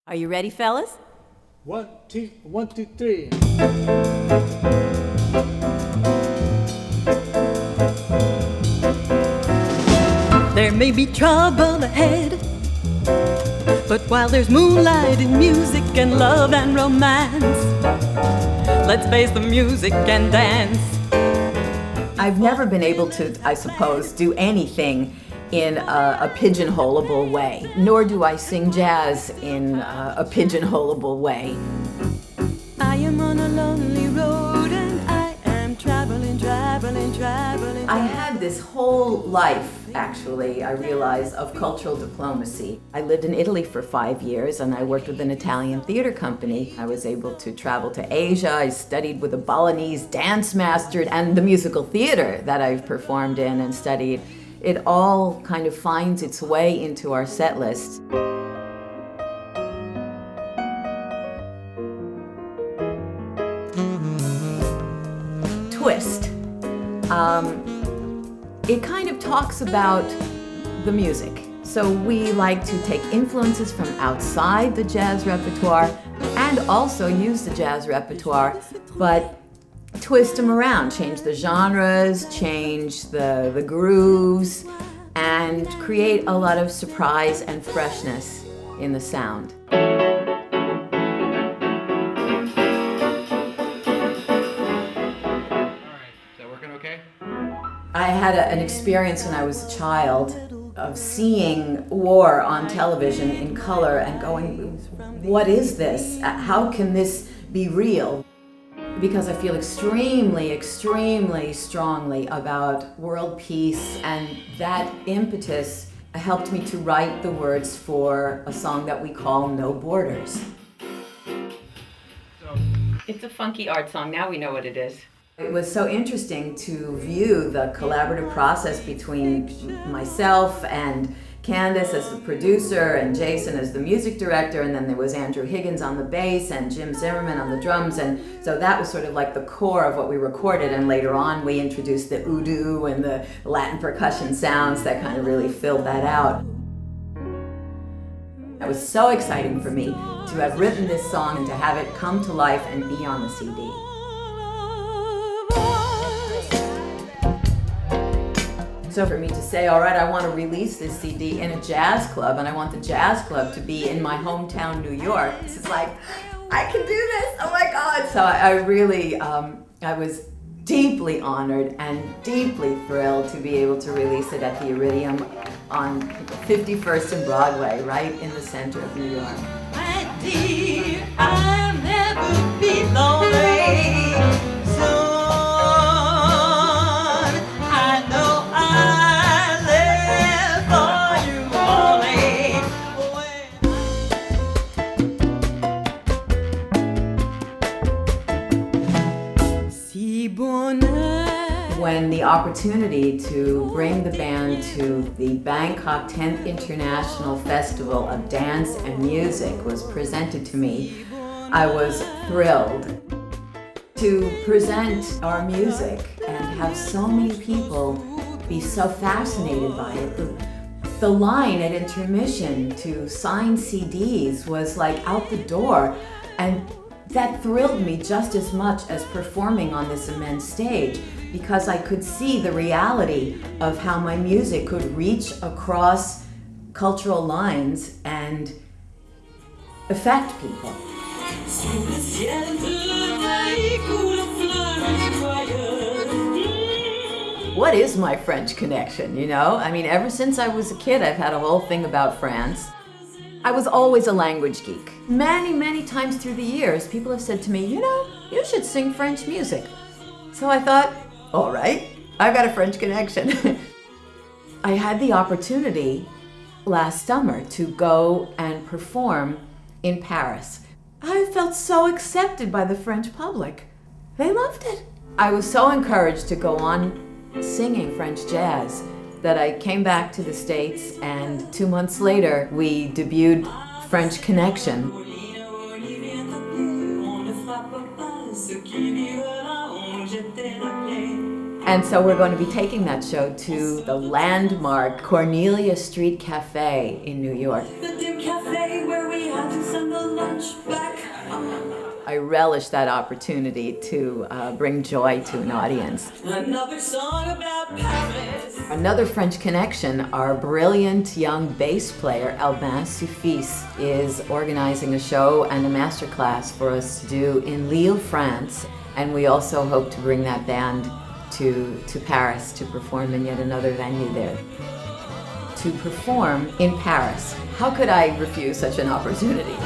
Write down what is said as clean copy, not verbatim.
Are you ready, fellas? One, two, one, two, three. There may be trouble ahead, but while there's moonlight and music and love and romance, let's face the music and dance. I've never been able to, I suppose, do anything in a pigeonholable way, nor do I sing jazz in a pigeonholable way. I am on a lonely road and I am traveling. I had this whole life, actually, I realized, of cultural diplomacy. I lived in Italy for 5 years and I worked with an Italian theater company. I was able to travel to Asia. I studied with a Balinese dance master, and the musical theater that I've performed in and studied, it all kind of finds its way into our set list. Twist. It kind of talks about the music. So we like to take influences from outside the jazz repertoire and also use the jazz repertoire, but twist them around, change the genres, change the grooves, and create a lot of surprise and freshness in the sound. I had an experience when I was a child of seeing war on television in color and going, what is this? How can this be real? Because I feel extremely strongly about world peace, and that impetus helped me to write the words for a song that we call No Borders. It's a funky art song, now we know what it is. It was so interesting to view the collaborative process between myself and Candace as the producer and Jason as the music director, and then there was Andrew Higgins on the bass and Jim Zimmerman on the drums, and so that was sort of like the core of what we recorded, and later on we introduced the oudou and the Latin percussion sounds that kind of really filled that out. It was so exciting for me to have written this song and to have it come to life and be on the CD. So for me to say, all right, I want to release this CD in a jazz club, and I want the jazz club to be in my hometown, New York. This is like, I can do this, oh my God. So I really, I was deeply honored and deeply thrilled to be able to release it at the Iridium on 51st and Broadway, right in the center of New York. My dear, I'll never be lonely. When the opportunity to bring the band to the Bangkok 10th International Festival of Dance and Music was presented to me, I was thrilled to present our music and have so many people be so fascinated by it. The line at intermission to sign CDs was like out the door, and that thrilled me just as much as performing on this immense stage, because I could see the reality of how my music could reach across cultural lines and affect people. What is my French connection, you know? I mean, ever since I was a kid, I've had a whole thing about France. I was always a language geek. Many times through the years, people have said to me, you know, you should sing French music. So I thought, all right, I've got a French connection. I had the opportunity last summer to go and perform in Paris. I felt so accepted by the French public. They loved it. I was so encouraged to go on singing French jazz that I came back to the States, and 2 months later we debuted French Connection. And so we're going to be taking that show to the landmark Cornelia Street Cafe in New York. The dim cafe where we have to I relish that opportunity to bring joy to an audience. Another song about Paris. Another French connection, our brilliant young bass player, Albin Suffis, is organizing a show and a masterclass for us to do in Lille, France. And we also hope to bring that band to Paris to perform in yet another venue there. To perform in Paris, how could I refuse such an opportunity?